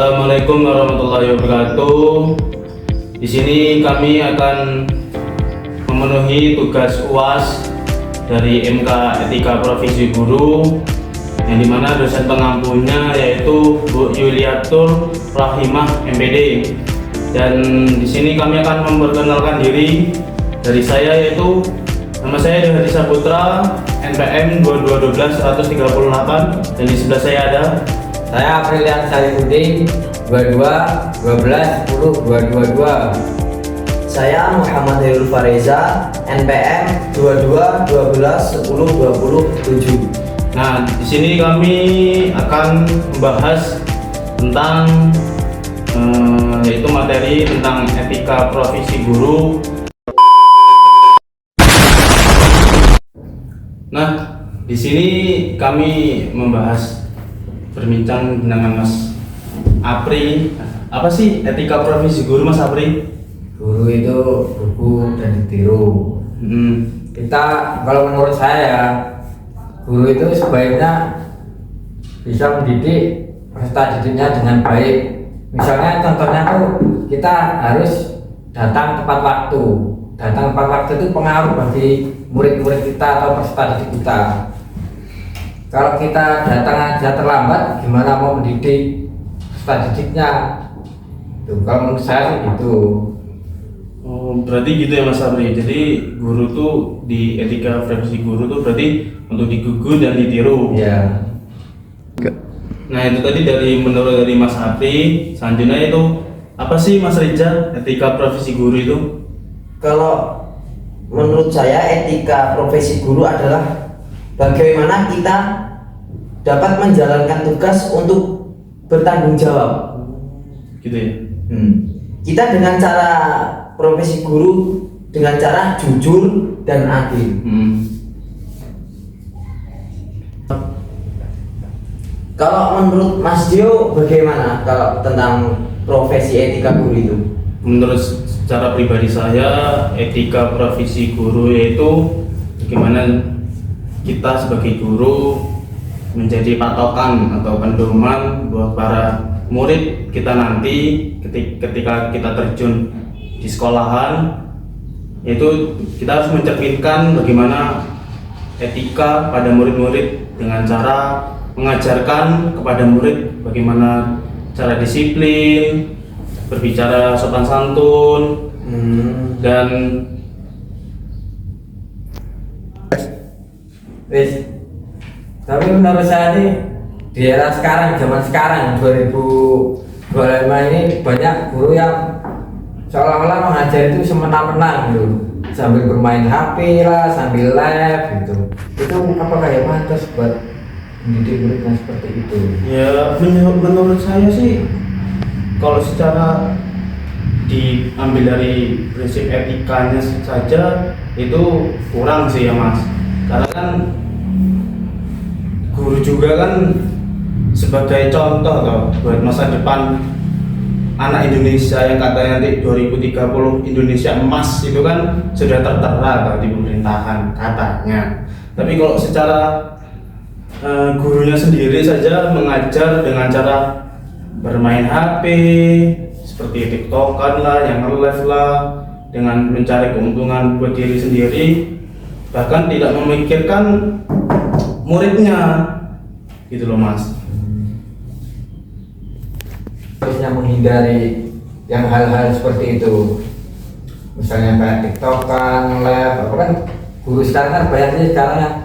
Assalamualaikum warahmatullahi wabarakatuh. Di sini kami akan memenuhi tugas UAS dari MK Etika Profesi Guru, yang dimana dosen pengampunya yaitu Bu Yuliatul Rahimah MPD. Dan di sini kami akan memperkenalkan diri dari saya, yaitu nama saya Hadi Saputra, NPM 2212 138, dan di sebelah saya ada saya Aprilian Salihuddin 22 12 10 222. Saya Muhammad Hairul Fareza, NPM 22 12 10 27. Nah, di sini kami akan membahas tentang yaitu materi tentang etika profesi guru. Nah, di sini kami berbincang dengan Mas Apri. Apa sih etika profesi guru, Mas Apri? Guru itu buku dan ditiru. Kita, kalau menurut saya, guru itu sebaiknya bisa mendidik peserta didiknya dengan baik. Misalnya contohnya tuh kita harus datang tepat waktu. Datang tepat waktu itu pengaruh bagi murid-murid kita atau peserta didik kita. Kalau kita datang aja terlambat, gimana mau mendidik peserta didiknya? Tuh, kalau menurut saya sih gitu. Oh, berarti gitu ya Mas Apri. Jadi guru tuh di etika profesi guru tuh berarti untuk digugu dan ditiru. Ya. Nah, itu tadi menurut Mas Apri. Selanjutnya itu apa sih Mas Rija etika profesi guru itu? Kalau menurut saya etika profesi guru adalah bagaimana kita dapat menjalankan tugas untuk bertanggung jawab. Gitu ya. Kita dengan cara profesi guru dengan cara jujur dan adil. Kalau menurut Mas Dio bagaimana kalau tentang profesi etika guru itu? Menurut secara pribadi saya, etika profesi guru yaitu bagaimana kita sebagai guru menjadi patokan atau pedoman buat para murid kita nanti ketika kita terjun di sekolahan. Yaitu kita harus mencerminkan bagaimana etika pada murid-murid dengan cara mengajarkan kepada murid bagaimana cara disiplin, berbicara sopan santun, dan Tapi menurut saya nih, di era sekarang, zaman sekarang 2025 ini banyak guru yang seolah-olah mengajar itu semena-mena gitu, sambil bermain HP lah, sambil live gitu. Itu apakah ya pantas buat mendidik muridnya seperti itu? ya menurut saya sih, kalau secara diambil dari prinsip etikanya saja itu kurang sih ya Mas, karena kan guru juga kan sebagai contoh toh buat masa depan anak Indonesia yang katanya nanti 2030 Indonesia emas itu kan sudah tertera toh di pemerintahan katanya. Tapi kalau secara gurunya sendiri saja mengajar dengan cara bermain HP seperti TikTokan lah, yang live lah, dengan mencari keuntungan buat diri sendiri, bahkan tidak memikirkan muridnya, gitu loh Mas. Harusnya menghindari yang hal-hal seperti itu, misalnya kayak TikTokan, live, apa kan guru sekarang kan banyaknya sekarang yang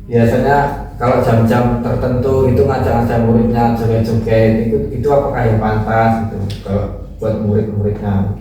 biasanya kalau jam-jam tertentu itu ngajak-ngajak muridnya joget-joget, itu apakah yang pantas gitu kalau buat murid-muridnya?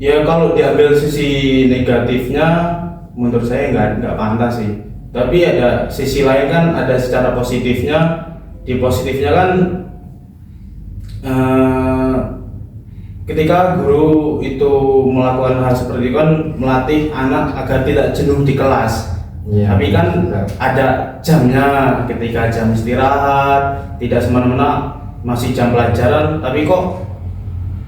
Ya kalau diambil sisi negatifnya menurut saya nggak pantas sih. Tapi ada sisi lain kan, ada secara positifnya. Di positifnya kan ketika guru itu melakukan hal seperti itu kan melatih anak agar tidak jenuh di kelas. Ya, tapi kan ada jamnya, ketika jam istirahat tidak semena-mena masih jam pelajaran, tapi kok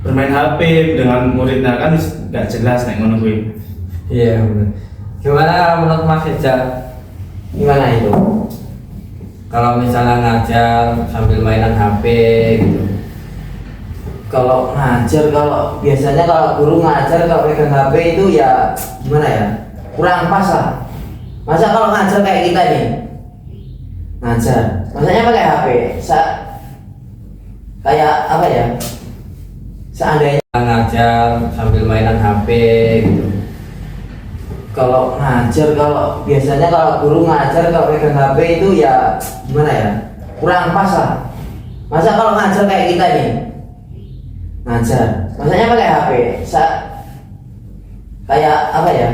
bermain HP dengan muridnya, kan nggak jelas nih ngono kuwi. Iya benar. Gimana kalau menurut Mas Ija? Gimana itu? Kalau misalnya ngajar sambil mainan HP gitu, Kalau ngajar, kalau biasanya kalau guru ngajar kalau pegang HP itu ya gimana ya, kurang pas lah. Masa kalau ngajar kayak kita nih ngajar, masanya pakai HP, kayak apa ya, seandainya ngajar sambil mainan HP gitu. kalau ngajar, kalau biasanya kalau guru ngajar kalau pegang HP itu ya gimana ya, kurang pas lah. Masa kalau ngajar kayak kita nih ngajar, masanya pakai HP, kayak apa ya,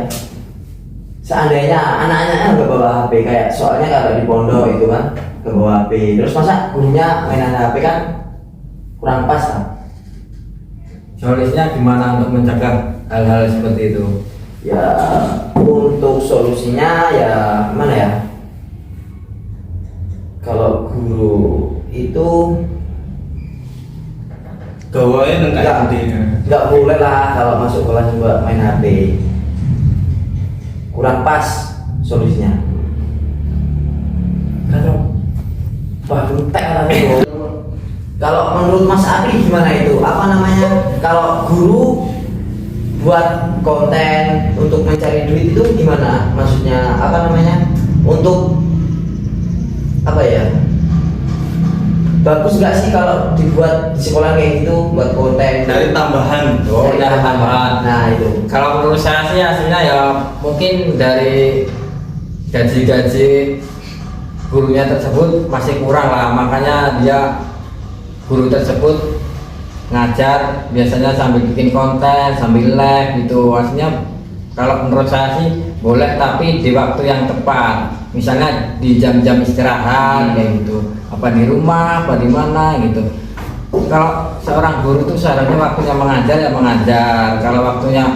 seandainya anak-anaknya udah bawa HP, kayak soalnya kalau di pondok itu kan udah bawa HP, terus masa gurunya mainan HP kan kurang pas lah. Solusinya gimana untuk mencegah hal-hal seperti itu? Ya untuk solusinya ya gimana ya, kalau guru itu Gawanya nggak nggak boleh lah kalau masuk kelas juga main HP, kurang pas solusinya. Kalau menurut Mas Apri gimana itu, apa namanya, kalau guru buat konten untuk mencari duit itu gimana, maksudnya apa namanya, untuk apa ya, bagus nggak sih kalau dibuat di sekolah kayak gitu buat konten dari tambahan. Oh, dari tambahan. Nah itu Kalau menurut saya sih hasilnya ya mungkin dari gaji-gaji gurunya tersebut masih kurang lah, makanya dia guru tersebut ngajar biasanya sambil bikin konten, sambil live gitu. Hasilnya kalau menurut saya sih boleh, tapi di waktu yang tepat, misalnya di jam-jam istirahat kayak gitu, apa di rumah, apa di mana gitu. Kalau seorang guru tuh seharusnya waktunya mengajar ya mengajar, kalau waktunya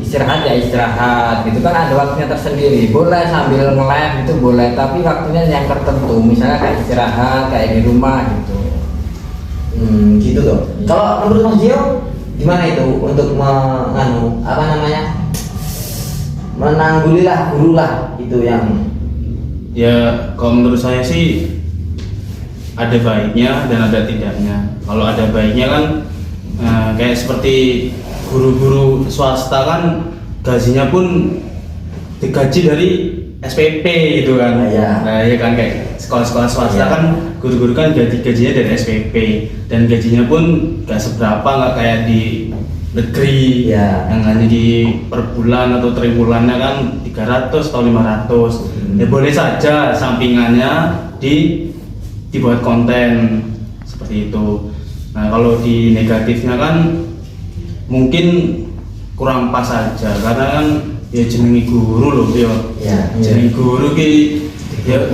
istirahat ya istirahat gitu kan, ada waktunya tersendiri. Boleh sambil nge-live itu boleh, tapi waktunya yang tertentu, misalnya kayak istirahat kayak di rumah gitu. gitu tuh. Kalau menurut Mas Dio gimana itu untuk menganu apa namanya, menanggulilah guru lah itu yang Ya kalau menurut saya sih ada baiknya dan ada tidaknya. Kalau ada baiknya kan kayak seperti guru-guru swasta kan gajinya pun digaji dari SPP gitu kan. Iya. Nah ya kan, kayak sekolah-sekolah swasta Iya. kan guru-guru kan gajinya dari SPP, dan gajinya pun gak seberapa, nggak kayak di negeri. Iya. Yang hanya di per bulan atau triwulannya kan 300 atau 500. Ya boleh saja sampingannya dibuat konten seperti itu. Nah kalau di negatifnya kan mungkin kurang pas saja, karena kan ya jenengi guru loh ya. Iya. Jenengi guru ki ya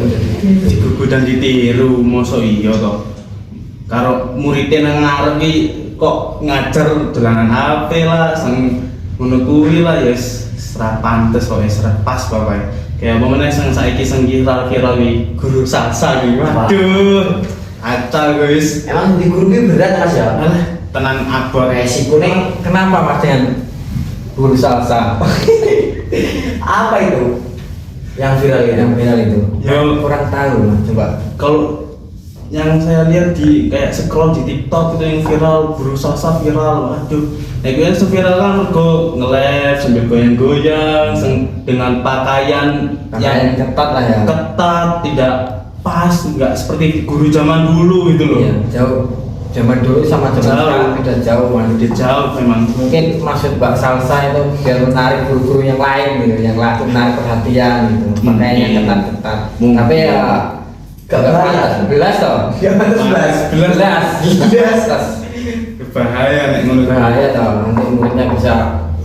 digugu dan ditiru, mosok iya toh. Karo muridnya nang ngarep ki kok ngajar dolanan HP lah, sang ngono kuwi lah ya ora pantes kok, ora pas pokoke. Kayak apa meneh sing saiki sing viral-viral wi guru salsa ki. Waduh. Acah guys. emang di guru ini berat Mas ya. Alah, tenan abot. Resikonya Kenapa Mas dengan guru salsa apa itu yang viral itu? yang viral itu? Ya. Kurang tahu Mas, coba. Kalau yang saya lihat di kayak scroll di TikTok itu yang viral, guru salsa viral, waduh. Nah gue yang viral kan mergo nge-live sambil goyang-goyang dengan pakaian Yang ketat lah ya. ketat, tidak pas, nggak seperti guru zaman dulu gitu loh. Iya, jauh. Zaman dulu sama zaman Jauh. sekarang beda jauh Mas. Dia jauh memang. Mungkin maksud Mbak Salsa itu biar menarik guru-guru yang lain gitu, yang laku menarik perhatian gitu, makanya Mungkin. ketat-ketat. Mungkin. Tapi ya Gak nggak bahaya. pantas. Belas toh. Belas. Bahaya nek ngono. Bahaya toh, nanti muridnya bisa.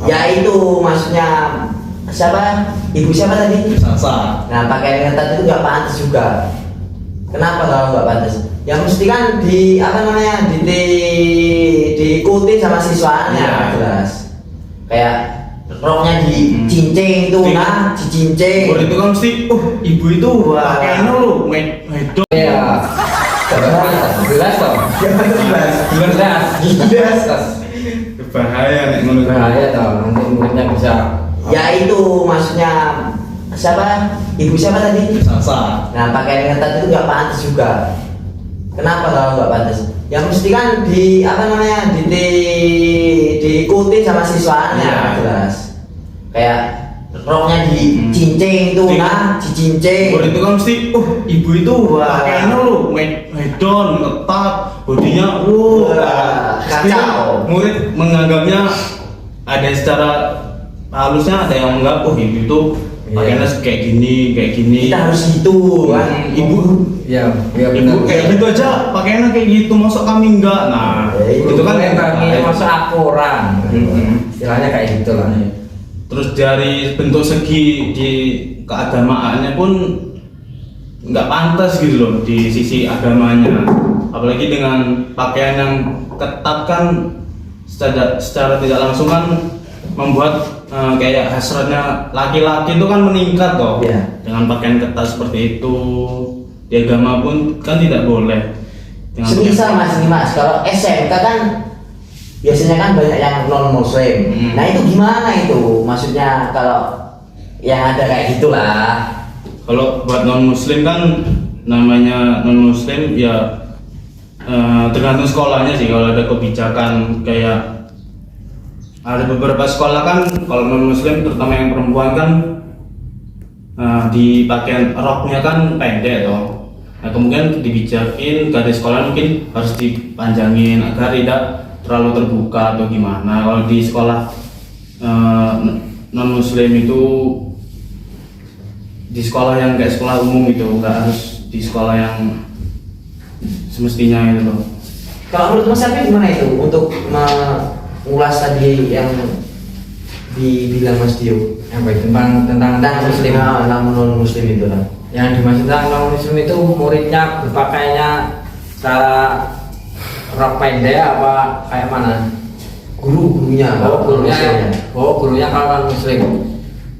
Ya itu maksudnya siapa? Ibu siapa tadi? Salsa. Nah pakaian ketat itu nggak pantas juga. Kenapa kalau nggak pantas? Ya mesti kan di apa namanya diikuti sama siswanya. Iya. Jelas. Kayak roknya dicincing itu, nah dicincing. Guru itu kan mesti, ibu itu Wah. pakaiannya lo wedok. Ya. Belas toh. Belas. Bahaya nek ngono. Bahaya toh, nanti muridnya bisa. Ya itu maksudnya siapa? Ibu siapa tadi? Salsa. Nah pakaian ketat itu nggak pantas juga. Kenapa kalau nggak pantas? ya mesti kan di apa namanya diikuti sama siswanya Iya. jelas. Kayak roknya dicincing itu, Iya. nah dicincing. Murid itu kan mesti, ibu itu Wah. pakaiannya lo medon, ketat, bodinya, Wah, Pasti kacau. murid menganggapnya ada secara halusnya, ada yang menganggap, ibu itu Iya. pakaiannya kayak gini. Kita harus gitu kan. Ibu, Ya, ya ibu benar. kayak gitu aja, pakaiannya kayak gitu, masuk kami enggak? Nah, Ya, itu kan kami masa aku orang. Istilahnya kayak gitu lah. Terus dari bentuk segi di keagamaannya pun nggak pantas gitu loh di sisi agamanya, apalagi dengan pakaian yang ketat kan secara tidak langsung kan membuat kayak hasratnya laki-laki itu kan meningkat toh. Iya. Dengan pakaian ketat seperti itu di agama pun kan tidak boleh. Dengan Semisal mas ini mas, kalau SMK kan biasanya kan banyak yang non muslim. Nah itu gimana itu? Maksudnya kalau yang ada kayak gitulah. Kalau buat non muslim kan namanya non muslim ya tergantung sekolahnya sih. Kalau ada kebijakan kayak ada beberapa sekolah kan kalau non muslim terutama yang perempuan kan di pakaian roknya kan pendek toh. Nah kemungkinan dibijakin garis sekolah mungkin harus dipanjangin agar tidak terlalu terbuka atau gimana. Kalau di sekolah non muslim itu di sekolah yang kayak sekolah umum gitu, nggak harus di sekolah yang semestinya itu loh. Kalau menurut Mas Safi gimana itu untuk mengulas tadi yang dibilang Mas Dio Apa itu? Tentang muslim. non muslim itu lah. Yang dimaksud non muslim itu muridnya berpakaiannya secara rok pendek apa kayak mana? Gurunya. Gurunya kalau non muslim.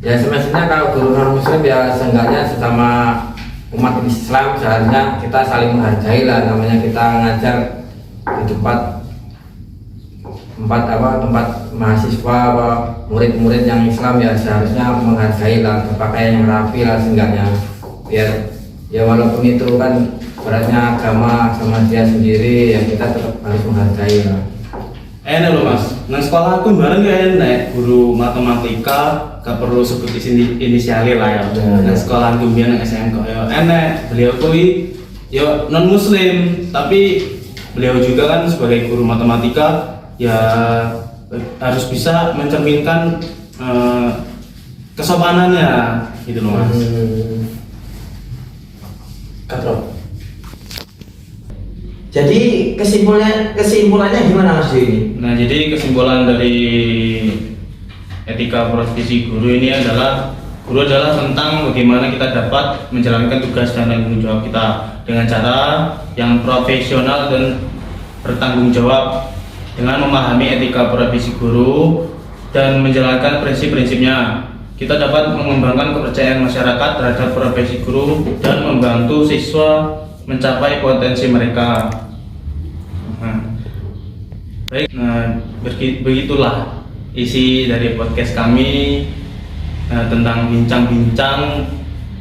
Ya semestinya kalau guru non muslim ya seenggaknya sesama umat Islam seharusnya kita saling menghargai lah, namanya kita ngajar di tempat mahasiswa apa murid-murid yang Islam ya seharusnya menghargai lah, berpakaian yang rapi lah seenggaknya, biar ya walaupun itu kan beratnya agama sama dia sendiri ya kita tetap harus menghargai lah. Enak loh mas, nang sekolah aku bareng ya enak guru matematika, gak perlu sebut inisialnya lah ya. Nang sekolah aku biar nang SMK ya enak, beliau kui ya non muslim tapi beliau juga kan sebagai guru matematika ya harus bisa mencerminkan kesopanannya gitu loh mas. Katro. Jadi kesimpulannya gimana Mas Dio ini? Nah jadi kesimpulan dari etika profesi guru ini adalah guru adalah tentang bagaimana kita dapat menjalankan tugas dan tanggung jawab kita dengan cara yang profesional dan bertanggung jawab dengan memahami etika profesi guru dan menjalankan prinsip-prinsipnya. Kita dapat mengembangkan kepercayaan masyarakat terhadap profesi guru dan membantu siswa mencapai potensi mereka. Baik, begitulah isi dari podcast kami tentang bincang-bincang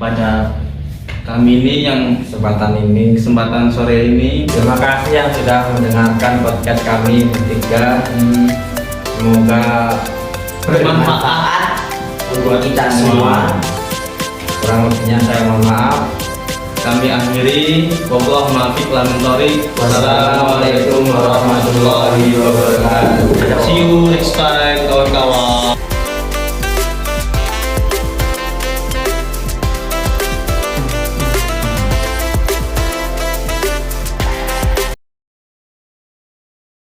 pada kami ini yang kesempatan sore ini. Terima kasih yang sudah mendengarkan podcast kami bertiga. Semoga Bermanfaat untuk kita semua. kurang lebihnya saya mohon maaf. Kami akhiri. Wassalamualaikum warahmatullahi wabarakatuh. See you next time kawan-kawan.